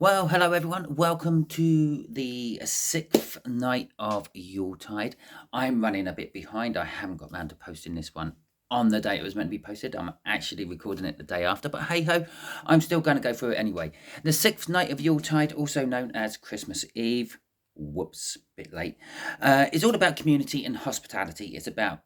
Well, hello everyone. Welcome to the sixth night of Yuletide. I'm running a bit behind. I haven't got round to posting this one on the day it was meant to be posted. I'm actually recording it the day after, but hey ho, I'm still going to go through it anyway. The sixth night of Yuletide, also known as Christmas Eve, whoops, bit late, is all about community and hospitality. It's about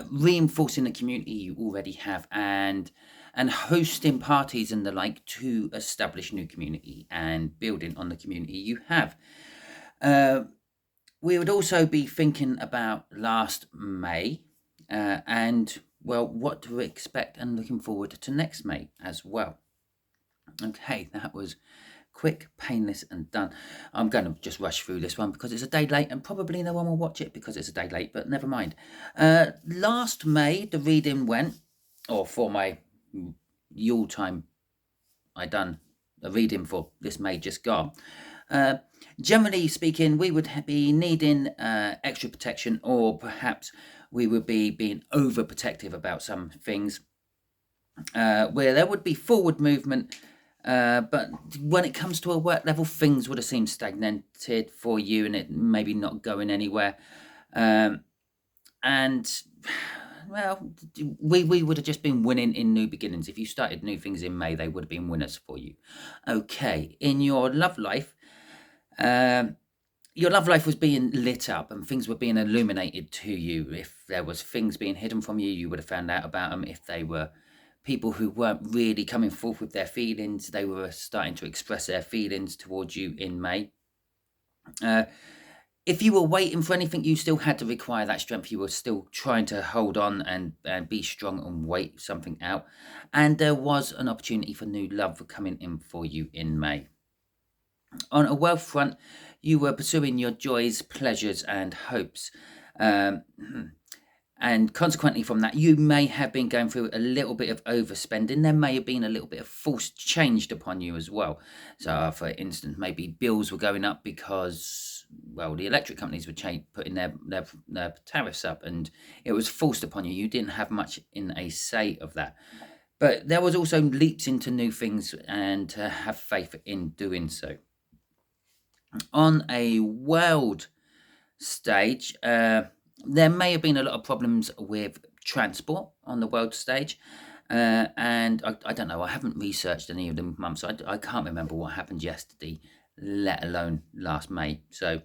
reinforcing the community you already have and hosting parties and the like to establish new community and building on the community you have. Uh, we would also be thinking about last May and, well, what to expect and looking forward to next May as well. Okay, that was quick, painless, and done. I'm going to just rush through this one because it's a day late and probably no one will watch it because it's a day late, but never mind. Last May, the reading went, or for my Yule time, I done a reading for this May just gone. Generally speaking, we would be needing extra protection, or perhaps we would be being overprotective about some things, where there would be forward movement. But when it comes to a work level, things would have seemed stagnated for you and it maybe not going anywhere. And well, we would have just been winning in new beginnings. If you started new things in May, they would have been winners for you. Okay, in your love life, your love life was being lit up and things were being illuminated to you. If there was things being hidden from you, you would have found out about them. If they were people who weren't really coming forth with their feelings, they were starting to express their feelings towards you in May. If you were waiting for anything, you still had to require that strength. You were still trying to hold on and be strong and wait something out. And there was an opportunity for new love coming in for you in May. On a wealth front, you were pursuing your joys, pleasures, and hopes. And consequently from that, you may have been going through a little bit of overspending. There may have been a little bit of forced change upon you as well. So, for instance, maybe bills were going up because, well, the electric companies were putting their tariffs up and it was forced upon you. You didn't have much in a say of that. But there was also leaps into new things and to have faith in doing so. On a world stage, there may have been a lot of problems with transport on the world stage. And I don't know, I haven't researched any of the months. So I can't remember what happened yesterday, let alone last May. So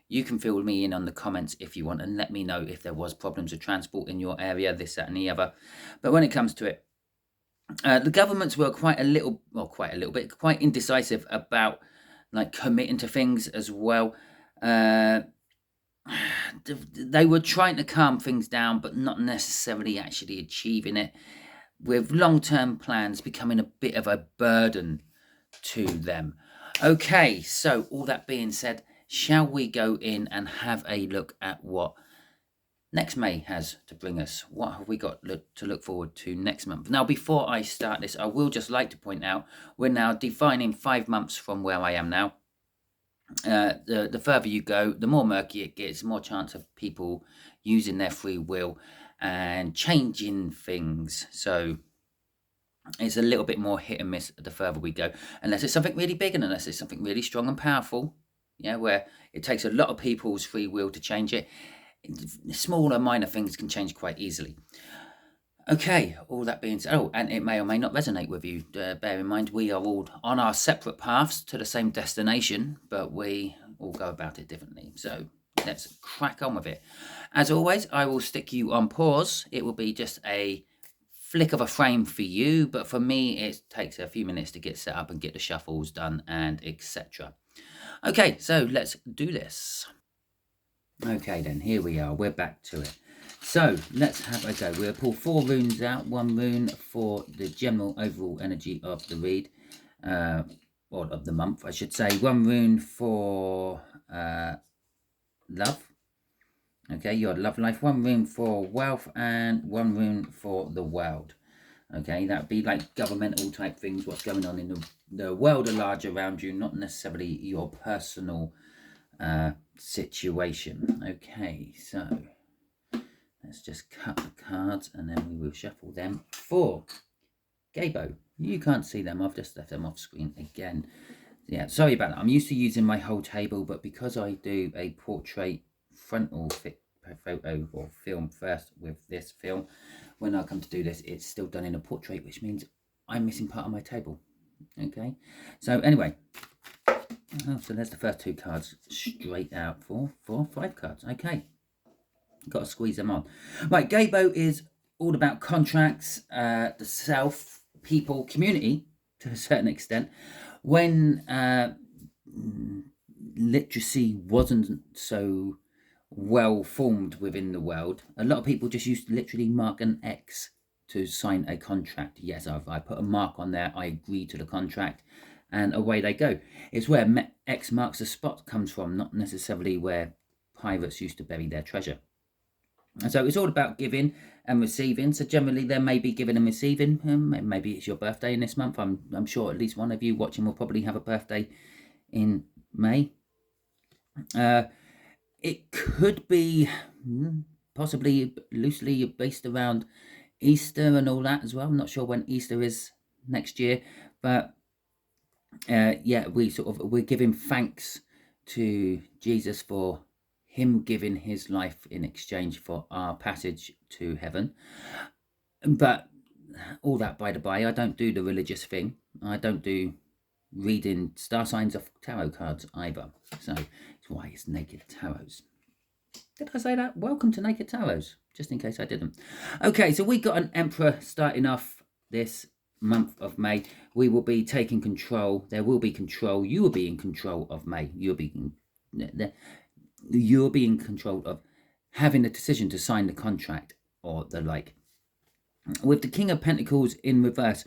you can fill me in on the comments if you want and let me know if there was problems with transport in your area, this, that and the other. But when it comes to it, the governments were quite indecisive about like committing to things as well. They were trying to calm things down, but not necessarily actually achieving it, with long-term plans becoming a bit of a burden to them. Okay, so all that being said, shall we go in and have a look at what next May has to bring us? What have we got to look forward to next month? Now, before I start this, I will just like to point out we're now defining 5 months from where I am now. The further you go, the more murky it gets, more chance of people using their free will and changing things. So it's a little bit more hit and miss the further we go, unless it's something really big and unless it's something really strong and powerful, where it takes a lot of people's free will to change it. Smaller, minor things can change quite easily. Okay, all that being said, and it may or may not resonate with you. Bear in mind, we are all on our separate paths to the same destination, but we all go about it differently. So let's crack on with it. As always, I will stick you on pause. It will be just a flick of a frame for you, but for me, it takes a few minutes to get set up and get the shuffles done and etc. Okay, so let's do this. Okay, then here we are. We're back to it. So let's have a go. We'll pull 4 runes out. 1 rune for the general overall energy of the read, or of the month, I should say. 1 rune for love. Okay, your love life. 1 rune for wealth and 1 rune for the world. Okay, that would be like governmental type things, what's going on in the world at large around you, not necessarily your personal situation. Okay, so let's just cut the cards and then we will shuffle them for Gabo. You can't see them, I've just left them off screen again. Yeah, sorry about that. I'm used to using my whole table, but because I do a portrait frontal photo or film first with this film, when I come to do this, it's still done in a portrait, which means I'm missing part of my table. Okay, so anyway, so there's the first 2 cards straight out for 5 cards. Okay, got to squeeze them on. Right, Gabo is all about contracts, the self, people, community to a certain extent. When literacy wasn't so well formed within the world, a lot of people just used to literally mark an X to sign a contract. Yes, I put a mark on there, I agree to the contract, and away they go. It's where X marks the spot comes from, not necessarily where pirates used to bury their treasure. And so it's all about giving and receiving. So generally there may be giving and receiving. Maybe it's your birthday in this month. I'm sure at least one of you watching will probably have a birthday in May. It could be possibly loosely based around Easter and all that as well. I'm not sure when Easter is next year, but yeah, we're giving thanks to Jesus for him giving his life in exchange for our passage to heaven. But all that by the by, I don't do the religious thing. I don't do reading star signs of tarot cards either. So that's why it's Naked Tarots. Did I say that? Welcome to Naked Tarots, just in case I didn't. Okay, so we got an Emperor starting off this month of May. We will be taking control. There will be control. You will be in control of May. You'll be in control of having the decision to sign the contract or the like. With the King of Pentacles in reverse,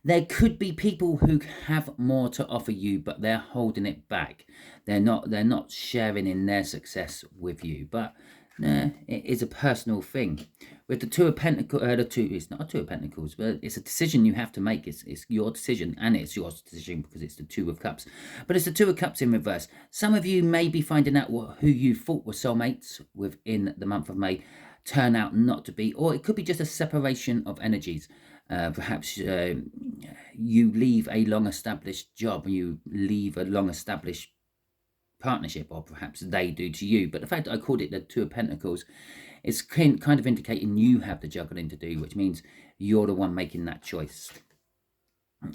there could be people who have more to offer you, but they're holding it back. They're not sharing in their success with you. But it is a personal thing. With the Two of Pentacles, it's not a Two of Pentacles, but it's a decision you have to make. It's your decision, and it's your decision because it's the Two of Cups. But it's the Two of Cups in reverse. Some of you may be finding out who you thought were soulmates within the month of May turn out not to be, or it could be just a separation of energies. Perhaps you leave a long-established job, you leave a long-established partnership, or perhaps they do to you. But the fact that I called it the Two of Pentacles is kind of indicating you have the juggling to do, which means you're the one making that choice.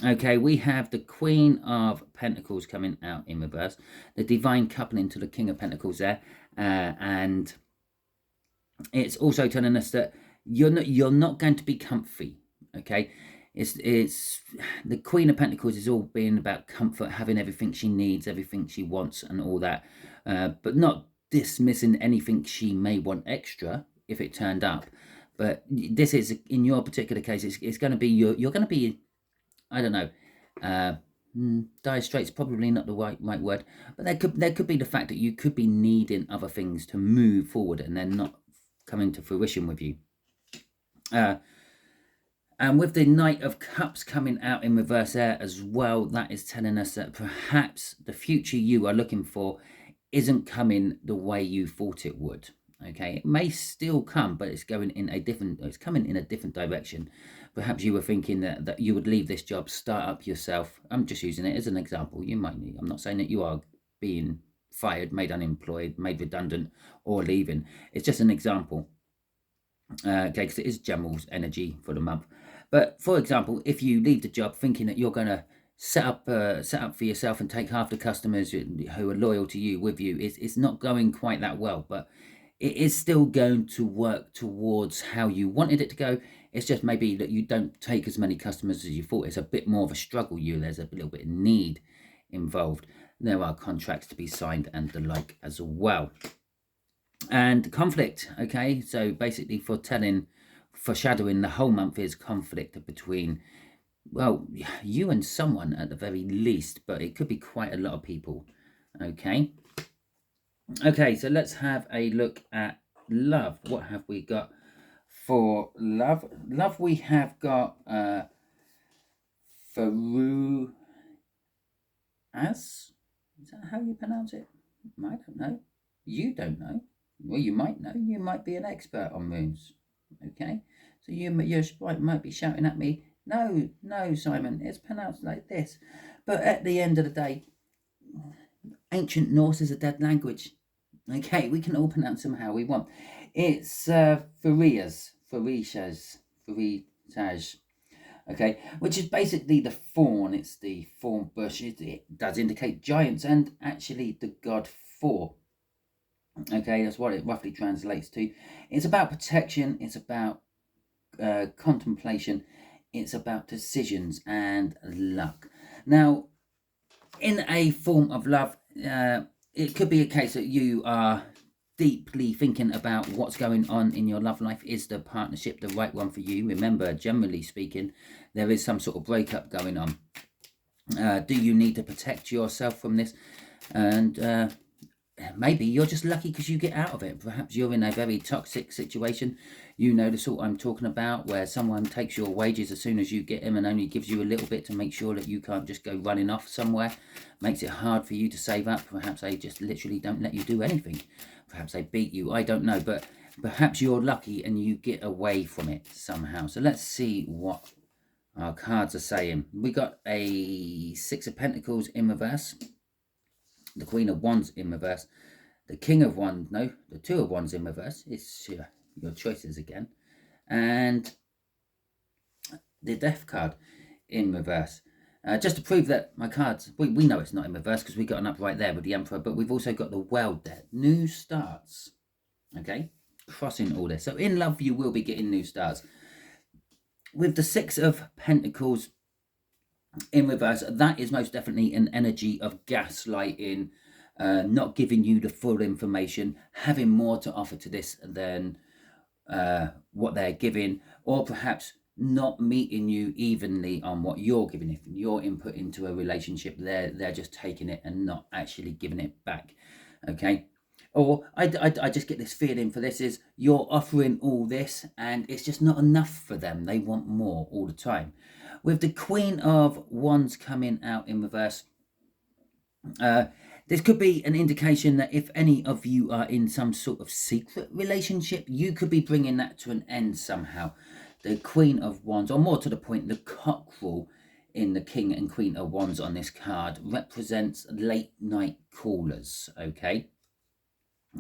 Okay, we have the Queen of Pentacles coming out in reverse, the divine coupling to the King of Pentacles there, and it's also telling us that you're not going to be comfy. Okay, it's the Queen of Pentacles is all being about comfort, having everything she needs, everything she wants, and all that, but not dismissing anything she may want extra if it turned up. But this is, in your particular case, it's going to be you're going to be, I don't know, dire straits, probably not the right word, but there could be the fact that you could be needing other things to move forward, and they're not coming to fruition with you. And with the Knight of Cups coming out in reverse there as well, that is telling us that perhaps the future you are looking for isn't coming the way you thought it would. Okay, it may still come, but it's coming in a different direction. Perhaps you were thinking that you would leave this job, start up yourself. I'm just using it as an example. You might need, I'm not saying that you are being fired, made unemployed, made redundant, or leaving. It's just an example. Okay, because it is Gemmel's energy for the month. But for example, if you leave the job thinking that you're going to set up for yourself and take half the customers who are loyal to you with you, it's not going quite that well. But it is still going to work towards how you wanted it to go. It's just maybe that you don't take as many customers as you thought. It's a bit more of a struggle. There's a little bit of need involved. There are contracts to be signed and the like as well. And conflict, okay, so basically foreshadowing the whole month is conflict between, well, you and someone at the very least, but it could be quite a lot of people. Okay, so let's have a look at love. What have we got for love? Love, we have got Faru as, is that how you pronounce it? I don't know. You don't know. Well, you might know. You might be an expert on moons. Okay, so you might be shouting at me, no, Simon, it's pronounced like this. But at the end of the day, ancient Norse is a dead language. Okay, we can all pronounce them how we want. It's Farishas, okay, which is basically the fawn. It's the fawn bush. It does indicate giants and actually the god Thor. Okay, that's what it roughly translates to. It's about protection. It's about contemplation. It's about decisions and luck. Now, in a form of love, it could be a case that you are deeply thinking about what's going on in your love life. Is the partnership the right one for you? Remember, generally speaking, there is some sort of breakup going on. Do you need to protect yourself from this? And maybe you're just lucky because you get out of it. Perhaps you're in a very toxic situation. You know the sort I'm talking about, where someone takes your wages as soon as you get them and only gives you a little bit to make sure that you can't just go running off somewhere. Makes it hard for you to save up. Perhaps they just literally don't let you do anything. Perhaps they beat you. I don't know. But perhaps you're lucky and you get away from it somehow. So let's see what our cards are saying. We got a Six of Pentacles in reverse. The Queen of Wands in reverse, the King of Wands, no, the Two of Wands in reverse. It's your choices again. And the Death card in reverse. Just to prove that my cards, we know it's not in reverse because we got an upright there with the Emperor, but we've also got the World there. New starts, okay? Crossing all this. So in love, you will be getting new starts. With the Six of Pentacles in reverse, that is most definitely an energy of gaslighting, not giving you the full information, having more to offer to this than what they're giving, or perhaps not meeting you evenly on what you're giving. If your input into a relationship, they're just taking it and not actually giving it back. Okay. Or I just get this feeling for this is you're offering all this and it's just not enough for them. They want more all the time. With the Queen of Wands coming out in reverse, this could be an indication that if any of you are in some sort of secret relationship, you could be bringing that to an end somehow. The Queen of Wands, or more to the point, the cockerel in the King and Queen of Wands on this card represents late night callers, okay?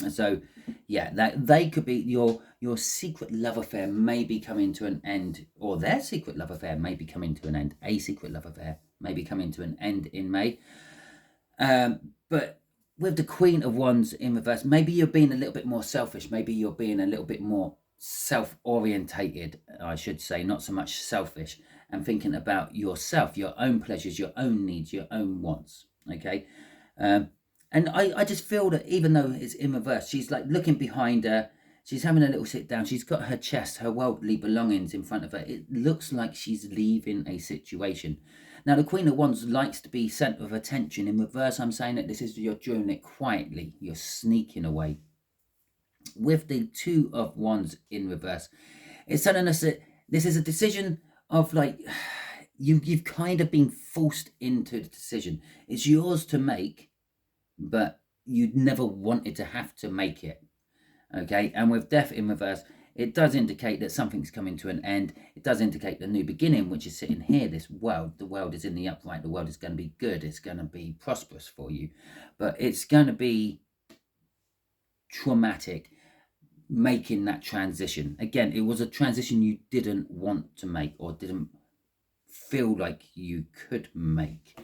So, yeah, that they could be your secret love affair may be coming to an end, or their secret love affair may be coming to an end. A secret love affair may be coming to an end in May. But with the Queen of Wands in reverse, maybe you're being a little bit more selfish. Maybe you're being a little bit more self-orientated, I should say, not so much selfish, and thinking about yourself, your own pleasures, your own needs, your own wants, okay? And I just feel that even though it's in reverse, she's like looking behind her. She's having a little sit down. She's got her chest, her worldly belongings in front of her. It looks like she's leaving a situation. Now, the Queen of Wands likes to be centre of attention. In reverse, I'm saying that this is you're doing it quietly. You're sneaking away. With the Two of Wands in reverse, it's telling us that this is a decision of like, you've kind of been forced into the decision. It's yours to make, but you'd never wanted to have to make it, okay? And with Death in reverse, it does indicate that something's coming to an end. It does indicate the new beginning, which is sitting here, this world. The world is in the upright. The world is going to be good. It's going to be prosperous for you. But it's going to be traumatic making that transition. Again, it was a transition you didn't want to make or didn't feel like you could make,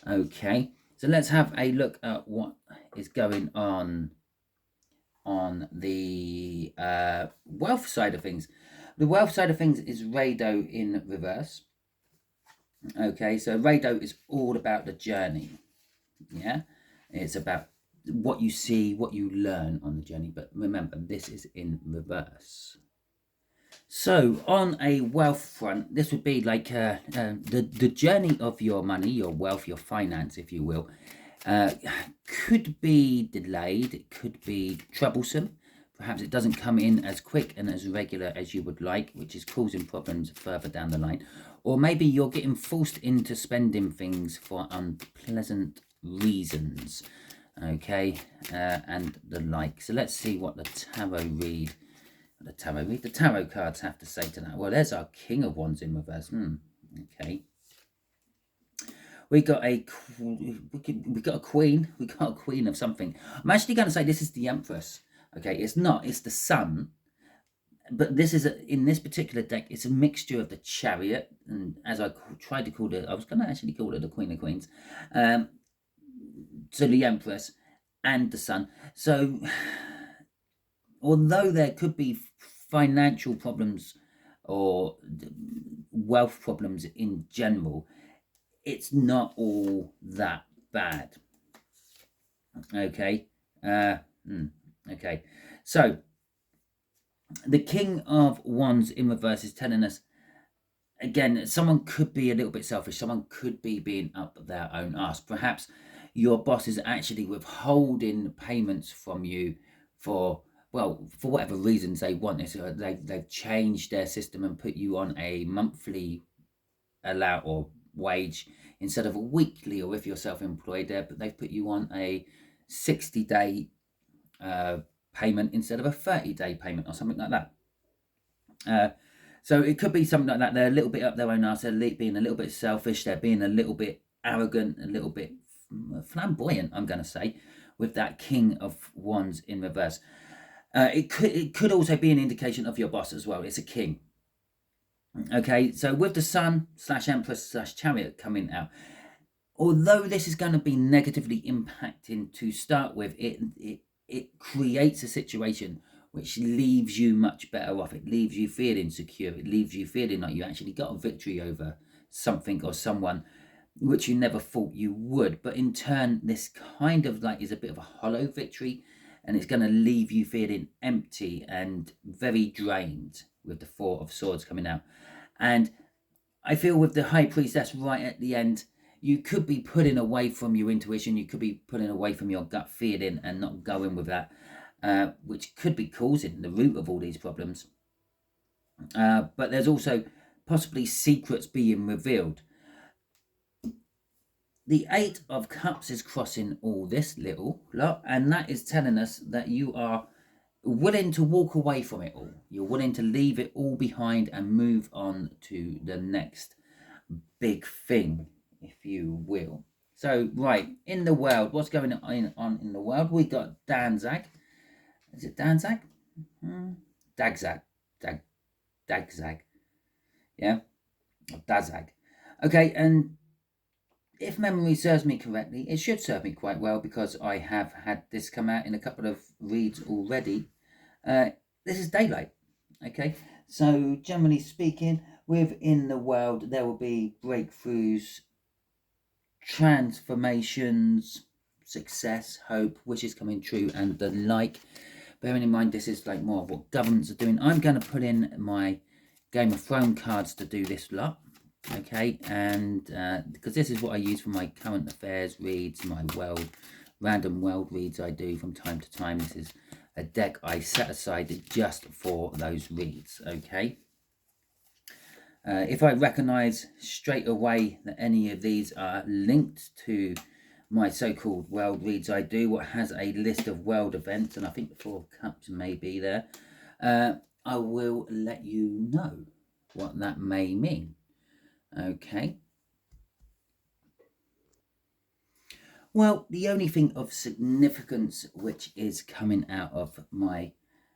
okay? So let's have a look at what is going on the wealth side of things. The wealth side of things is Rado in reverse. Okay, so Rado is all about the journey. Yeah, it's about what you see, what you learn on the journey. But remember, this is in reverse. So on a wealth front, this would be like the journey of your money, your wealth, your finance, if you will, could be delayed. It could be troublesome. Perhaps it doesn't come in as quick and as regular as you would like, which is causing problems further down the line. Or maybe you're getting forced into spending things for unpleasant reasons, okay, and the like. So let's see what the tarot read. The tarot cards have to say to that. Well, there's our King of Wands in reverse. Okay. we got a queen. We got a queen of something. I'm actually going to say this is the Empress. Okay, it's not. It's the Sun. But this is in this particular deck. It's a mixture of the Chariot, and as I tried to call it, I was going to actually call it the Queen of Queens. So the Empress and the Sun. So although there could be financial problems or wealth problems in general, it's not all that bad. Okay. Okay. So the King of Wands in reverse is telling us, again, someone could be a little bit selfish. Someone could be being up their own arse. Perhaps your boss is actually withholding payments from you for, well, for whatever reasons they want. They've changed their system and put you on a monthly allow or wage instead of a weekly, or if you're self-employed there, but they've put you on a 60-day payment instead of a 30-day payment or something like that. So it could be something like that. They're a little bit up their own arse. They're being a little bit selfish. They're being a little bit arrogant, a little bit flamboyant, I'm going to say, with that King of Wands in reverse. It could also be an indication of your boss as well. It's a king. Okay, so with the Sun / Empress / Chariot coming out, although this is going to be negatively impacting to start with, it creates a situation which leaves you much better off. It leaves you feeling secure. It leaves you feeling like you actually got a victory over something or someone which you never thought you would. But in turn, this kind of like is a bit of a hollow victory, and it's going to leave you feeling empty and very drained with the Four of Swords coming out. And I feel with the High Priestess right at the end, you could be pulling away from your intuition. You could be pulling away from your gut feeling and not going with that, which could be causing the root of all these problems. But there's also possibly secrets being revealed. The Eight of Cups is crossing all this little lot, and that is telling us that you are willing to walk away from it all. You're willing to leave it all behind and move on to the next big thing, if you will. So, right, in the world, what's going on in the world? We got Danzag. Is it Danzag? Dagzag. Dagzag. Yeah? Or Dazag. Okay, and if memory serves me correctly, it should serve me quite well because I have had this come out in a couple of reads already. This is daylight. Okay, so generally speaking, within the world, there will be breakthroughs, transformations, success, hope, wishes coming true, and the like. Bearing in mind, this is like more of what governments are doing. I'm going to put in my Game of Thrones cards to do this lot. Okay, and because this is what I use for my current affairs reads, my random world reads I do from time to time. This is a deck I set aside just for those reads. Okay, if I recognize straight away that any of these are linked to my so-called world reads I do, what has a list of world events, and I think the Four of Cups may be there, I will let you know what that may mean. Okay. Well, the only thing of significance which is coming out of my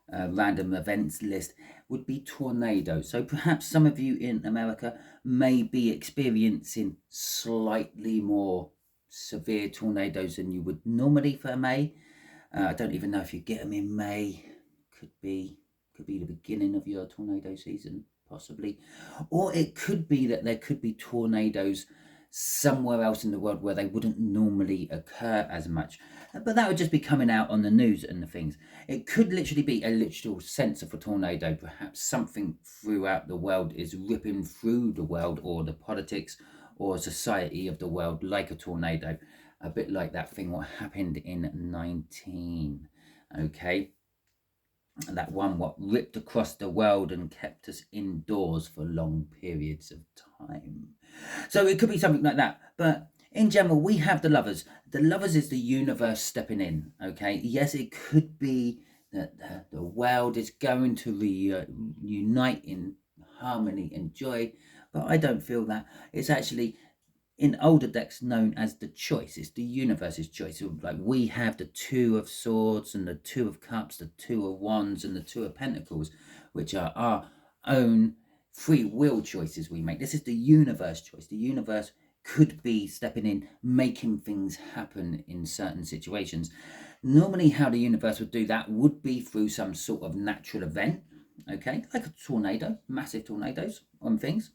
random events list would be tornadoes. So perhaps some of you in America may be experiencing slightly more severe tornadoes than you would normally for May. I don't even know if you get them in May. Could be the beginning of your tornado season, possibly. Or it could be that there could be tornadoes somewhere else in the world where they wouldn't normally occur as much, but that would just be coming out on the news and the things. It could literally be a literal sense of a tornado. Perhaps something throughout the world is ripping through the world, or the politics or society of the world, like a tornado, a bit like that thing what happened in 19. Okay, that one what ripped across the world and kept us indoors for long periods of time. So it could be something like that. But in general, we have the Lovers. The Lovers is the universe stepping in. Okay, yes, it could be that the world is going to reunite in harmony and joy, but I don't feel that. It's actually in older decks known as the choice. It's the universe's choice. Like we have the Two of Swords and the Two of Cups, the Two of Wands and the Two of Pentacles, which are our own free will choices we make. This is the universe choice. The universe could be stepping in, making things happen in certain situations. Normally how the universe would do that would be through some sort of natural event, okay, like a tornado, massive tornadoes on things.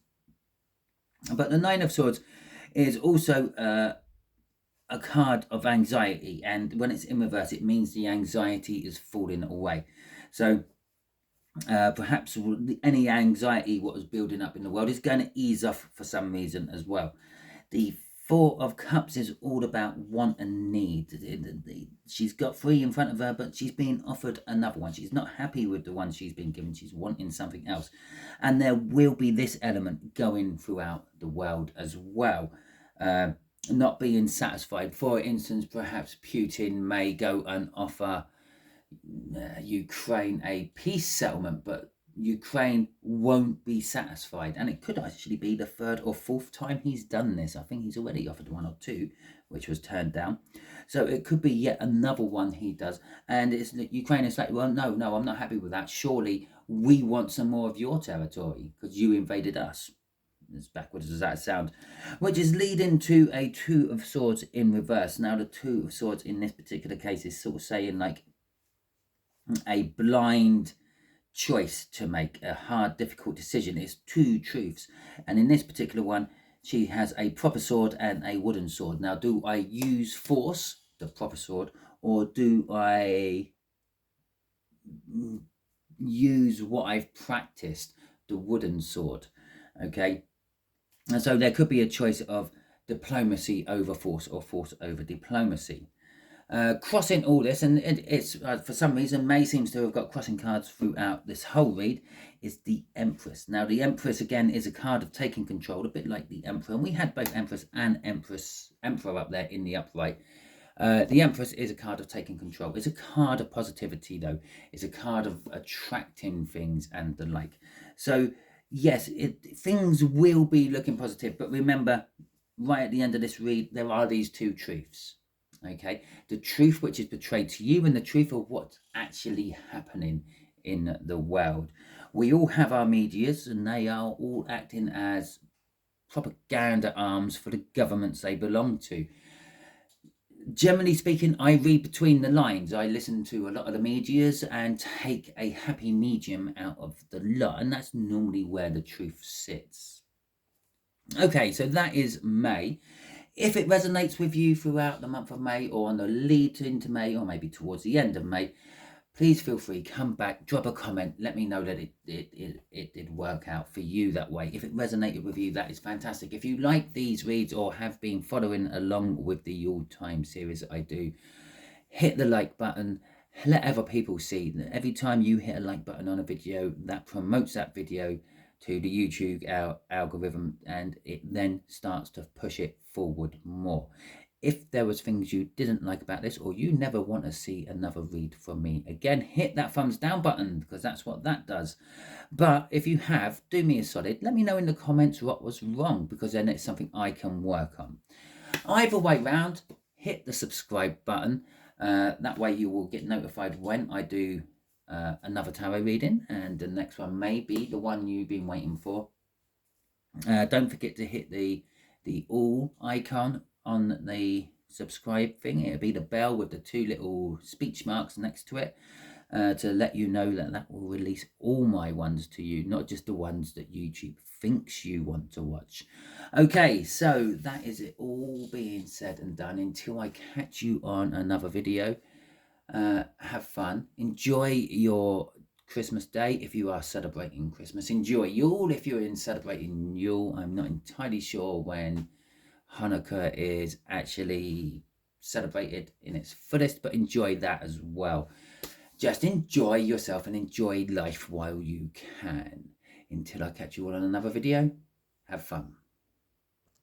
But the Nine of Swords is also a card of anxiety, and when it's in reverse, it means the anxiety is falling away. So perhaps any anxiety what was building up in the world is going to ease off for some reason as well. The Four of Cups is all about want and need. She's got three in front of her, but she's being offered another one. She's not happy with the one she's been given. She's wanting something else. And there will be this element going throughout the world as well. Not being satisfied. For instance, perhaps Putin may go and offer Ukraine a peace settlement, but Ukraine won't be satisfied, and it could actually be the third or fourth time he's done this. I think he's already offered one or two, which was turned down. So it could be yet another one he does, and it's Ukraine is like, well, no, I'm not happy with that. Surely we want some more of your territory because you invaded us. As backwards as that sounds, which is leading to a Two of Swords in reverse. Now the Two of Swords in this particular case is sort of saying like a blind choice to make, a hard, difficult decision. It's two truths, and in this particular one, she has a proper sword and a wooden sword. Now, do I use force, the proper sword, or do I use what I've practiced, the wooden sword? Okay, and so there could be a choice of diplomacy over force or force over diplomacy. Crossing all this, and it's for some reason May seems to have got crossing cards throughout this whole read, is the Empress. Now the Empress again is a card of taking control, a bit like the Emperor, and we had both Empress and Emperor up there in the upright. The Empress is a card of taking control. It's a card of positivity though. It's a card of attracting things and the like. So yes, things will be looking positive, but remember, right at the end of this read, there are these two truths. Okay, the truth which is portrayed to you and the truth of what's actually happening in the world. We all have our medias, and they are all acting as propaganda arms for the governments they belong to. Generally speaking, I read between the lines. I listen to a lot of the medias and take a happy medium out of the lot, and that's normally where the truth sits. Okay, so that is May. If it resonates with you throughout the month of May or on the lead into May or maybe towards the end of May, please feel free, come back, drop a comment, let me know that it did work out for you that way. If it resonated with you, that is fantastic. If you like these reads or have been following along with the Yuletide series that I do, hit the like button, let other people see that every time you hit a like button on a video, that promotes that video to the YouTube algorithm, and it then starts to push it forward more. If there was things you didn't like about this, or you never want to see another read from me again, hit that thumbs down button, because that's what that does. But if you have, do me a solid, let me know in the comments what was wrong, because then it's something I can work on. Either way round, hit the subscribe button. That way you will get notified when I do another tarot reading, and the next one may be the one you've been waiting for. Don't forget to hit the all icon on the subscribe thing. It'll be the bell with the two little speech marks next to it, to let you know that will release all my ones to you, not just the ones that YouTube thinks you want to watch. Okay, so that is it all being said and done. Until I catch you on another video, have fun, enjoy your Christmas day if you are celebrating Christmas, enjoy Yule if you're celebrating Yule. I'm not entirely sure when Hanukkah is actually celebrated in its fullest, but enjoy that as well. Just enjoy yourself and enjoy life while you can. Until I catch you all on another video, have fun.